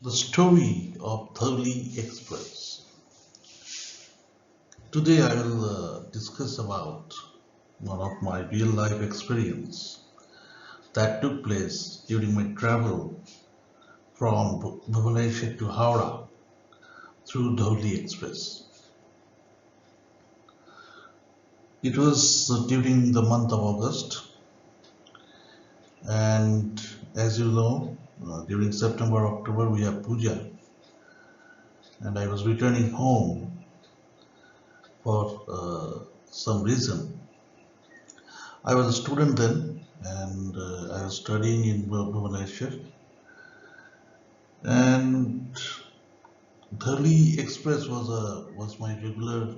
The story of Dhauli Express. Today I will discuss about one of my real life experience that took place during my travel from Bhubaneswar to Howrah through Dhauli Express. It was during the month of August, and as you know, during September October we have Puja, and I was returning home for some reason. I was a student then, and I was studying in Bhubaneswar. And Dhauli Express was my regular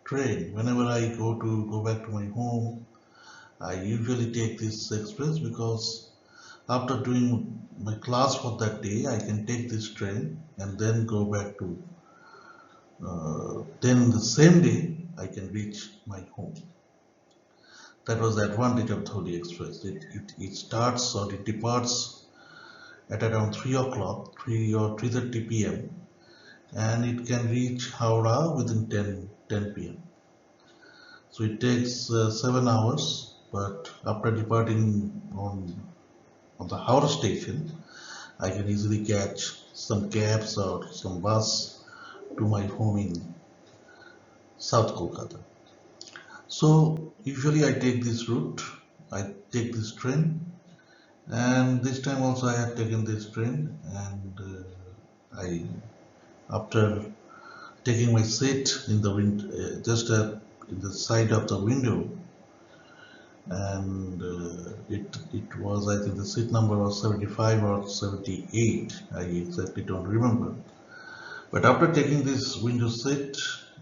train. Whenever I go back to my home, I usually take this express because after doing my class for that day, I can take this train and then go back to. Then the same day, I can reach my home. That was the advantage of Dhauli Express. It starts or it departs at around 3 o'clock, 3 or 3:30 p.m. and it can reach Howrah within 10 p.m. So it takes 7 hours, but after departing on the Howrah station, I can easily catch some cabs or some bus to my home in South Kolkata. So usually I take this route, I take this train, and this time also I had taken this train, and I after taking my seat in the just in the side of the window, and it was, I think the seat number was 75 or 78. I exactly don't remember. But after taking this window seat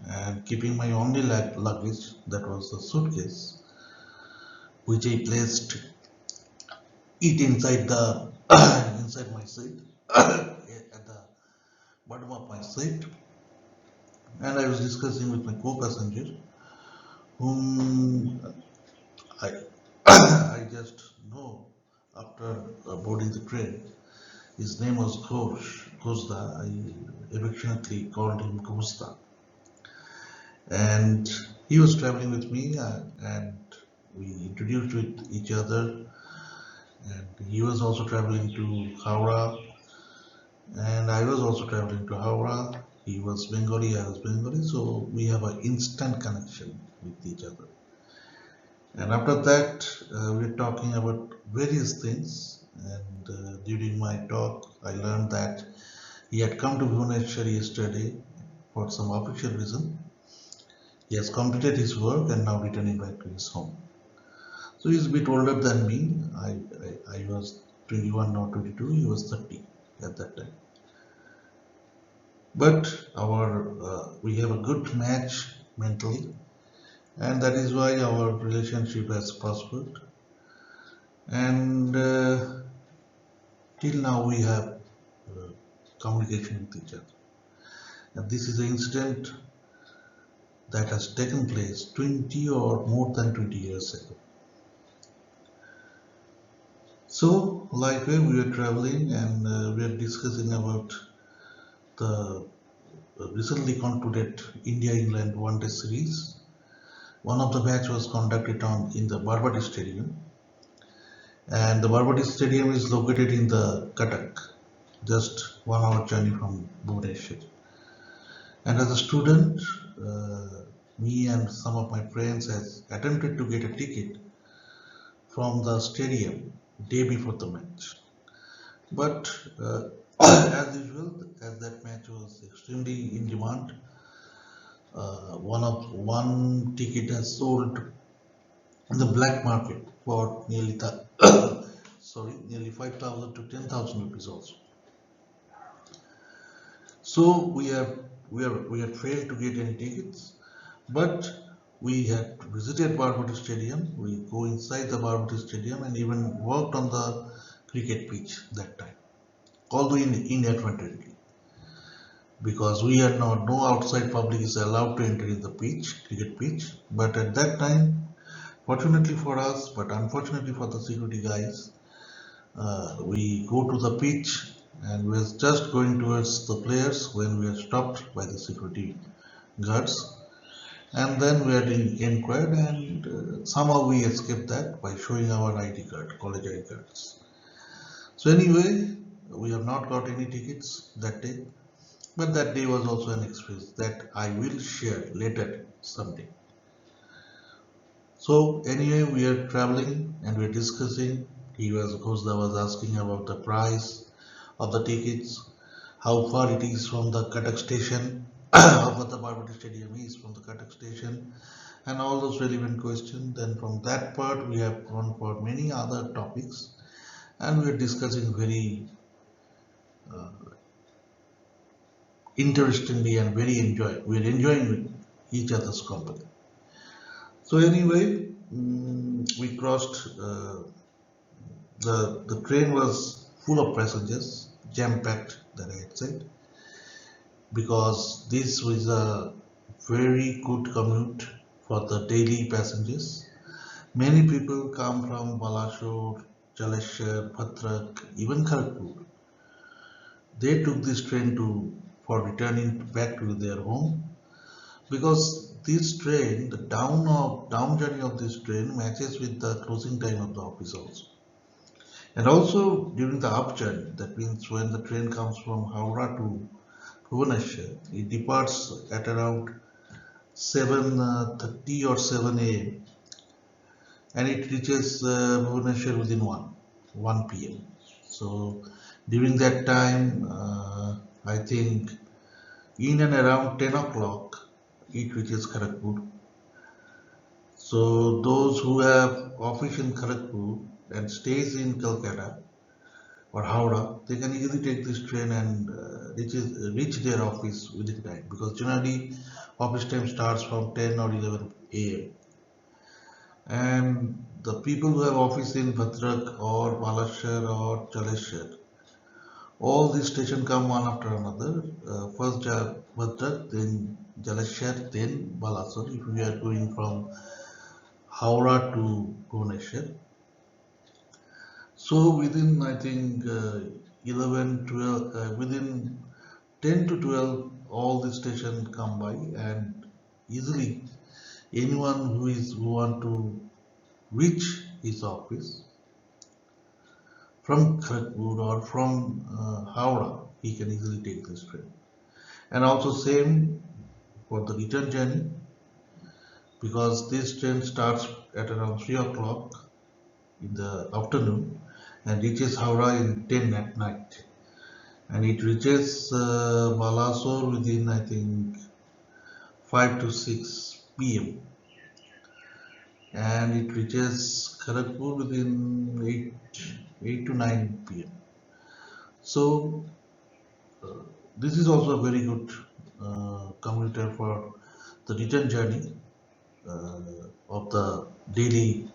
and keeping my only luggage, that was the suitcase, which I placed it inside the inside my seat at the bottom of my seat, and I was discussing with my co-passenger, whom I I just know after boarding the train. His name was Ghosda. I affectionately called him Ghosda. And he was traveling with me, and we introduced with each other. And he was also traveling to Howrah, and I was also traveling to Howrah. He was Bengali, I was Bengali, so we have an instant connection with each other. And after that, we're talking about various things. And during my talk, I learned that he had come to Bhubaneswar yesterday for some official reason. He has completed his work and now returning back to his home. So he's a bit older than me. I was 21 or 22. He was 30 at that time. But our we have a good match mentally, and that is why our relationship has prospered. And till now we have uh, communication with each other. And this is an incident that has taken place 20 or more than 20 years ago. So, like we were traveling and we are discussing about the recently concluded India-England One-Day series. One of the match was conducted on in the Barbati Stadium, and the Barbati Stadium is located in the Cuttack, just 1 hour journey from Bhubaneswar. And as a student, uh, me and some of my friends has attempted to get a ticket from the stadium day before the match. But as usual, as that match was extremely in demand, one ticket has sold in the black market for nearly nearly 5,000 to 10,000 rupees also. So we have failed to get any tickets, but we had visited Barbati Stadium. We go inside the Barbati Stadium and even worked on the cricket pitch that time, although inadvertently, because we are not, no outside public is allowed to enter in the pitch, cricket pitch. But at that time, fortunately for us, but unfortunately for the security guys, we go to the pitch and we were just going towards the players when we were stopped by the security guards. And then we had inquired, and somehow we escaped that by showing our ID card, college ID cards. So anyway, we have not got any tickets that day, but that day was also an experience that I will share later someday. So anyway, we are traveling and we are discussing. He was, Ghosda was asking about the price of the tickets, how far it is from the Cuttack station, how far the Barbary Stadium is from the Cuttack station, and all those relevant questions. Then from that part, we have gone for many other topics, and we are discussing very uh, interestingly and very enjoy. We are enjoying each other's company. So anyway, we crossed. The train was full of passengers, jam packed. That I had said, because this was a very good commute for the daily passengers. Many people come from Balashur, Jaleshwar, Bhadrak, even Kharagpur. They took this train to for returning back to their home, because this train, the down journey of this train matches with the closing time of the office also. And also during the up journey, that means when the train comes from Howrah to Bhubaneswar, it departs at around 7:30 or 7 a.m. and it reaches Bhubaneswar within 1 p.m. So during that time, I think in and around 10 o'clock, it reaches Kharagpur. So those who have office in Kharagpur and stays in Kolkata or Howrah, they can easily take this train and reach their office within time, because generally office time starts from 10 or 11 a.m. And the people who have office in Bhadrak or Balashar or Jaleshwar, all these stations come one after another. First Bhadrak, then Jaleshwar, then Balasar. If we are going from Howrah to Bhubaneswar, so within I think 11, 12, within 10 to 12, all the stations come by, and easily anyone who want to reach his office from Kharagpur or from Howrah, he can easily take this train. And also same for the return journey, because this train starts at around 3 o'clock in the afternoon and reaches Howrah in 10 at night. And it reaches Balasore within I think 5 to 6 p.m. and it reaches Kharagpur within 8 to 9 p.m. So uh, this is also a very good commuter for the return journey uh, of the daily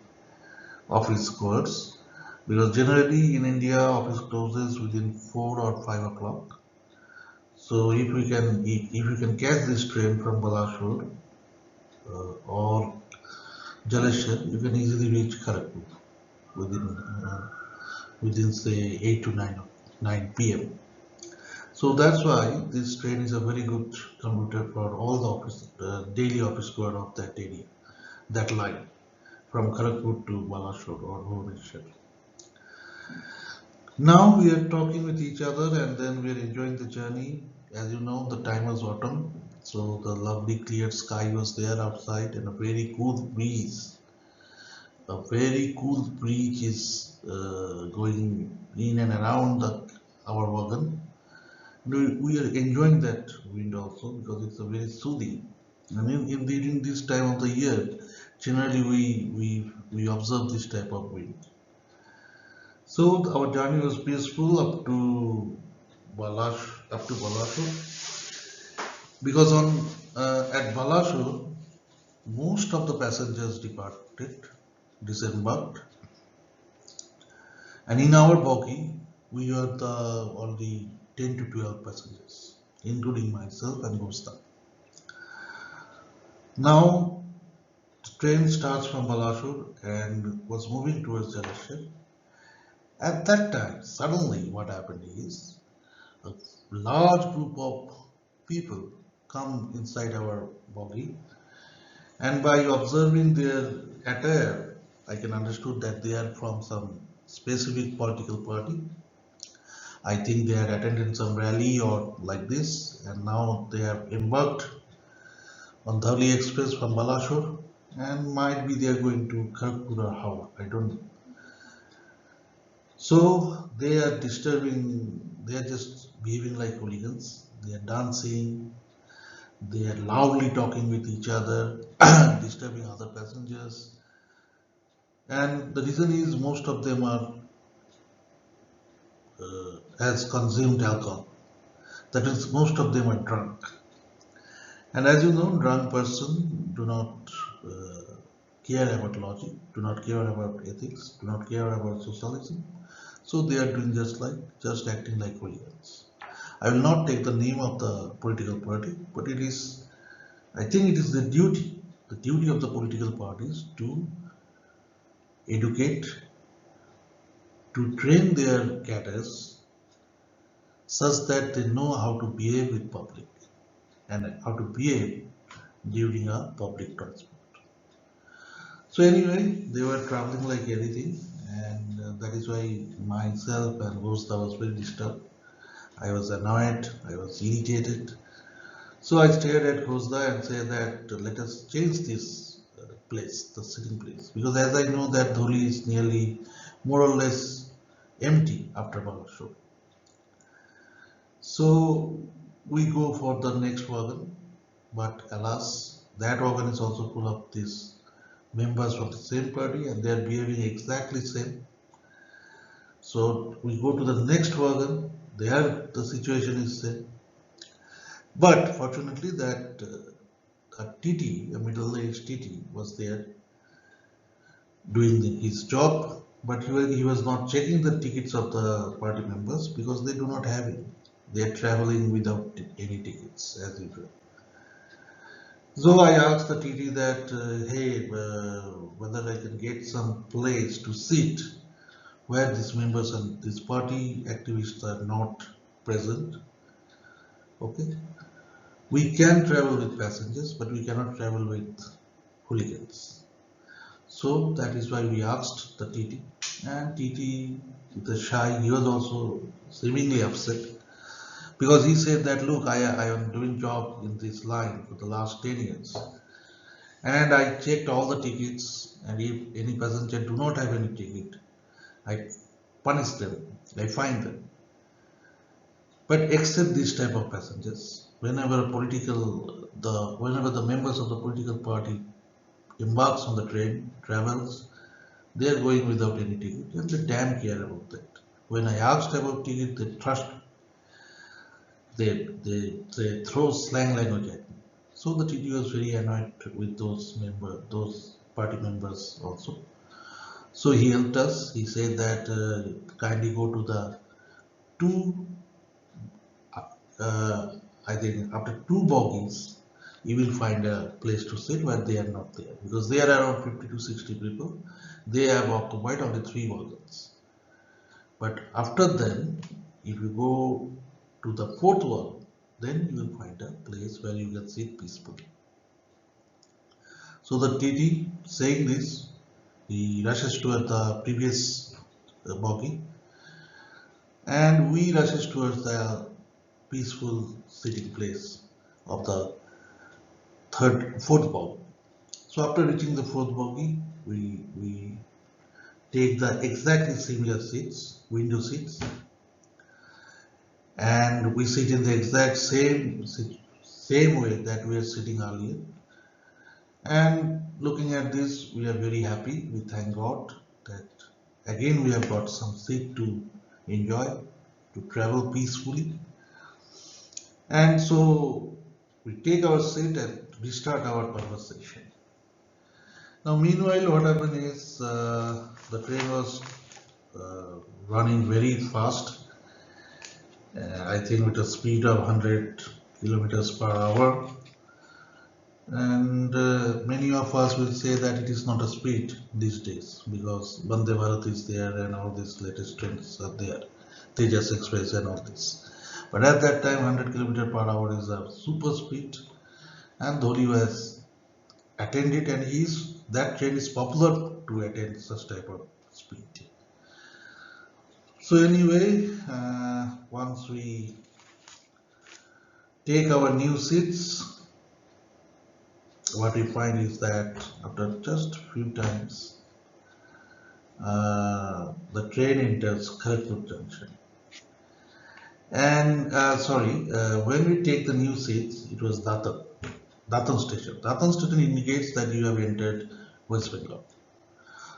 office goers, because generally in India office closes within 4 or 5 o'clock. So if we can catch this train from Balashur or Jaleshwar, you can easily reach Kharagpur within within say 8 to 9 p.m. So that's why this train is a very good commuter for all the office daily office goer of that area, that line from Kharagpur to Balashur or Bhubaneswar. Now we are talking with each other and then we are enjoying the journey. As you know, the time was autumn, so the lovely clear sky was there outside and a very cool breeze. A very cool breeze is going in and around our wagon. We are enjoying that wind also because it's a very soothing. And during this time of the year, generally we observe this type of wind. So our journey was peaceful up to Balashur, because on at Balashur most of the passengers disembarked, and in our bogie we were the only 10 to 12 passengers, including myself and Gusta. Now the train starts from Balashur and was moving towards Jaleshwar. At that time, suddenly what happened is a large group of people come inside our bogie, and by observing their attire, I can understood that they are from some specific political party. I think they had attended some rally or like this, and now they have embarked on Dhauli Express from Balashore, and might be they are going to Kharagpur or Howrah. I don't know. So they are disturbing. They are just behaving like hooligans. They are dancing. They are loudly talking with each other, disturbing other passengers. And the reason is most of them are has consumed alcohol. That is, most of them are drunk. And as you know, drunk person do not care about logic, do not care about ethics, do not care about socialism. So they are doing just acting like hooligans. I will not take the name of the political party, but it is, I think it is the duty of the political parties to educate, to train their cadres such that they know how to behave with public and how to behave during a public transport. So anyway, they were traveling like anything, and that is why myself and Ghosda was very disturbed. I was annoyed, I was irritated. So I stared at Ghosda and said that let us change this place, the sitting place, because as I know that Dholi is nearly more or less empty after Balashore. So we go for the next wagon, but alas, that wagon is also full of these members from the same party and they are behaving exactly same. So we go to the next wagon, there the situation is same. But fortunately that a TT, a middle-aged TT was there doing his job, but he was not checking the tickets of the party members because they do not have it. They are traveling without any tickets as usual. So I asked the TT that, hey, whether I can get some place to sit where these members and these party activists are not present. Okay, we can travel with passengers, but we cannot travel with hooligans. So that is why we asked the TT, and TT, the shy, he was also seemingly upset because he said that look, I am doing job in this line for the last 10 years, and I checked all the tickets, and if any passenger do not have any ticket, I punish them, I fine them. But except this type of passengers, whenever the members of the political party embarks on the train, travels, they are going without any ticket, and they damn care about that. When I asked about ticket, they throw slang language at me. So the TT was very annoyed with those party members also. So he helped us. He said that kindly go to the two, uh, I think after two bogies, you will find a place to sit where they are not there because they are around 50 to 60 people. They have occupied only three wagons. But after then, if you go to the fourth wagon, then you will find a place where you can sit peacefully. So the TT saying this, he rushes toward the previous bogie and we rushes towards the peaceful sitting place of the fourth bogie. So after reaching the fourth bogie, we take the exactly similar seats, window seats, and we sit in the exact same way that we are sitting earlier. And looking at this, we are very happy. We thank God that again we have got some seat to enjoy, to travel peacefully. And so we take our seat and restart our conversation. Now, meanwhile, what happened is the train was running very fast. I think with a speed of 100 kilometers per hour. And many of us will say that it is not a speed these days because Vande Bharat is there and all these latest trends are there. Tejas Express and all this. But at that time, 100 km per hour is a super speed, and Dhauli was attended, and that train is popular to attend such type of speed. So anyway, once we take our new seats, what we find is that after just few times, the train enters Kharagpur Junction. And when we take the new seats, it was Datan station. Datan station indicates that you have entered West Bengal.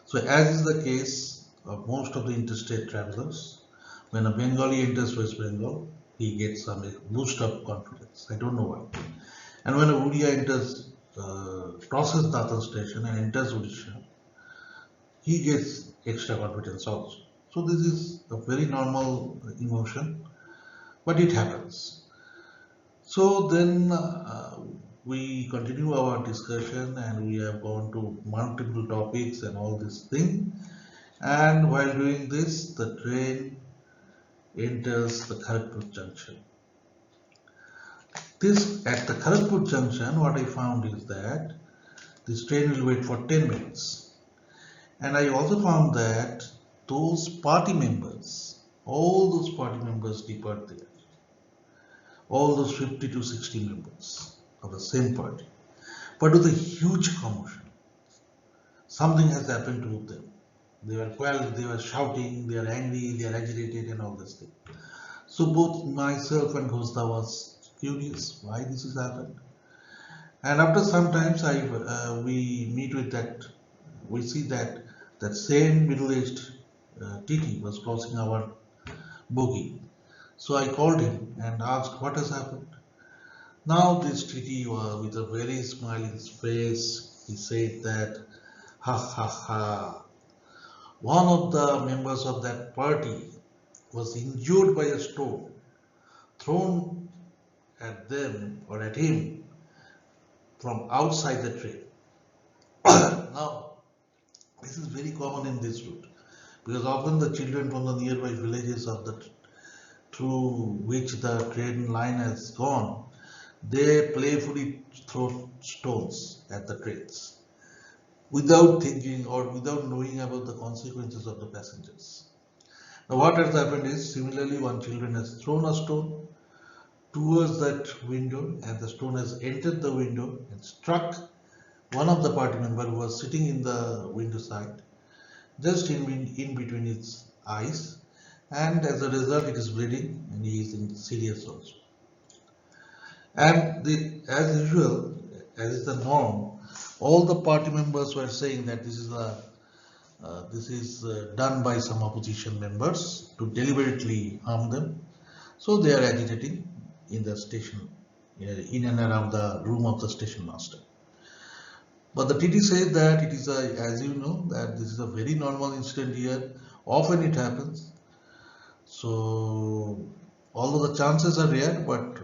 So as is the case of most of the interstate travelers, when a Bengali enters West Bengal, he gets some boost of confidence. I don't know why. And when a Odia crosses Datan station and enters Odisha, he gets extra confidence also. So this is a very normal emotion, but it happens. So then we continue our discussion, and we have gone to multiple topics and all this thing. And while doing this, the train enters the Kharagpur junction. At the Kharagpur junction, what I found is that this train will wait for 10 minutes. And I also found that all those party members depart there. All those 50 to 60 members of the same party. But with a huge commotion. Something has happened to them. They were shouting, they are angry, they are agitated, and all this thing. So both myself and Ghosta was curious why this has happened. And after some times, we see that same middle-aged TT was crossing our bogie. So I called him and asked what has happened. Now this TT was with a very smiling face. He said that, ha ha ha, one of the members of that party was injured by a stone thrown at them or at him from outside the train. Now, this is very common in this route because often the children from the nearby villages through which the train line has gone, they playfully throw stones at the trains without thinking or without knowing about the consequences of the passengers. Now what has happened is similarly one children has thrown a stone towards that window, and the stone has entered the window and struck one of the party member who was sitting in the window side, just in between its eyes, and as a result it is bleeding and he is in serious also. And as usual, as is the norm, all the party members were saying that this is done by some opposition members to deliberately harm them. So they are agitating in the station, in and around the room of the station master. But the TT said that it is as you know, that this is a very normal incident here. Often it happens. So although the chances are rare, but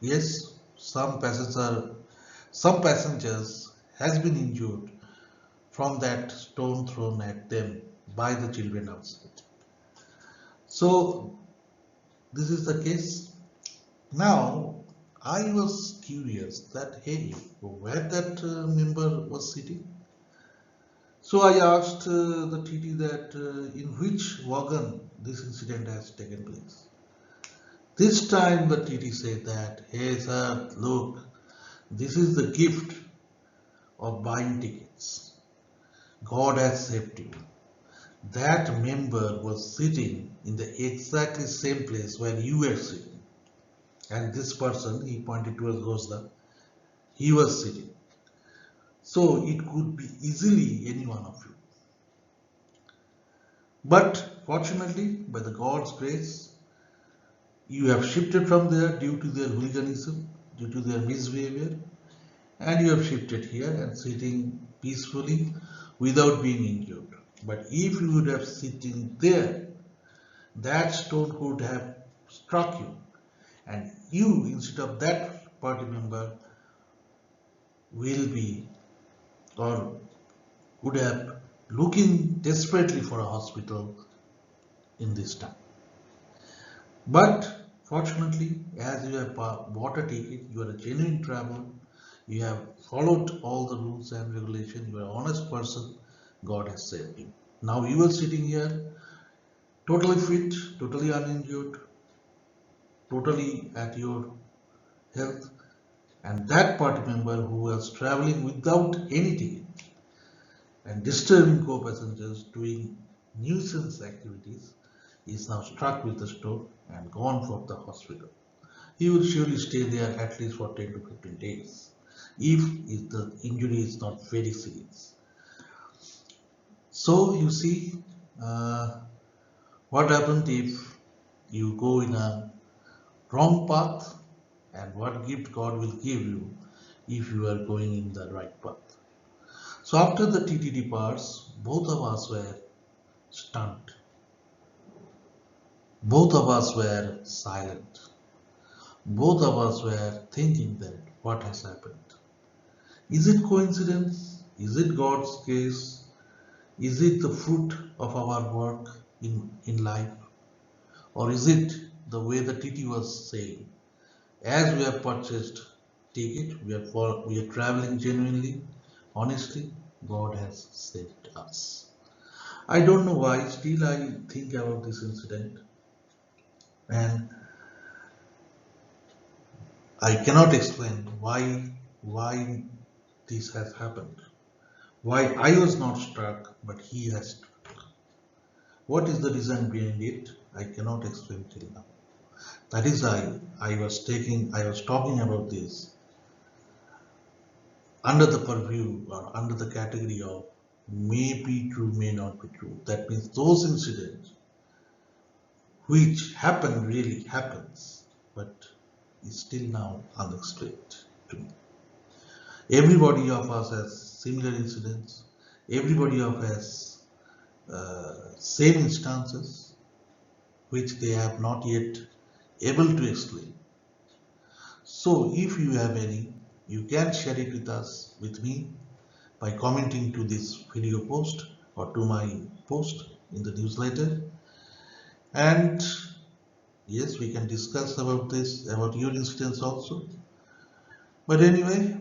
yes, some passengers has been injured from that stone thrown at them by the children outside. So this is the case. Now I was curious that hey, where that member was sitting. So I asked the TT that in which wagon this incident has taken place. This time the TT said that, hey sir, look, this is the gift of buying tickets. God has saved you. That member was sitting in the exactly same place where you were sitting. And this person, he pointed towards Gosda, he was sitting. So it could be easily any one of you. But fortunately, by the God's grace, you have shifted from there due to their hooliganism, due to their misbehavior, and you have shifted here and sitting peacefully without being injured. But if you would have sitting there, that stone could have struck you, and you, instead of that party member, will be or would have looking desperately for a hospital in this time. But Fortunately, as you have bought a ticket, you are a genuine traveler, you have followed all the rules and regulations, you are an honest person, God has saved you. Now you are sitting here totally fit, totally uninjured, totally at your health, and that party member who was traveling without any ticket and disturbing co-passengers doing nuisance activities is now struck with a stroke and gone for the hospital. He will surely stay there at least for 10 to 15 days if the injury is not very serious. So you see, uh, what happens if you go in a wrong path and what gift God will give you if you are going in the right path. So after the TT departs, both of us were stunned. Both of us were silent. Both of us were thinking that what has happened? Is it coincidence? Is it God's case? Is it the fruit of our work in life? Or is it the way the TT was saying? As we have purchased ticket, we are traveling genuinely, honestly, God has saved us. I don't know why, still I think about this incident and I cannot explain why this has happened. Why I was not struck, but he has struck. What is the reason behind it? I cannot explain till now. That is why I was talking about this under the purview or under the category of may be true, may not be true. That means those incidents which happen really happens, but is still now unexplained to me. Everybody of us has similar incidents. Everybody of us has same instances which they have not yet able to explain. So if you have any, you can share it with us, with me, by commenting to this video post or to my post in the newsletter. And yes, we can discuss about this, about your incidents also. But anyway,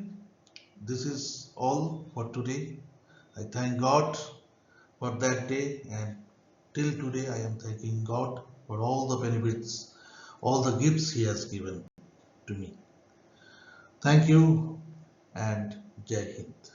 this is all for today. I thank God for that day, and till today I am thanking God for all the benefits, all the gifts He has given to me. Thank you and Jai Hind.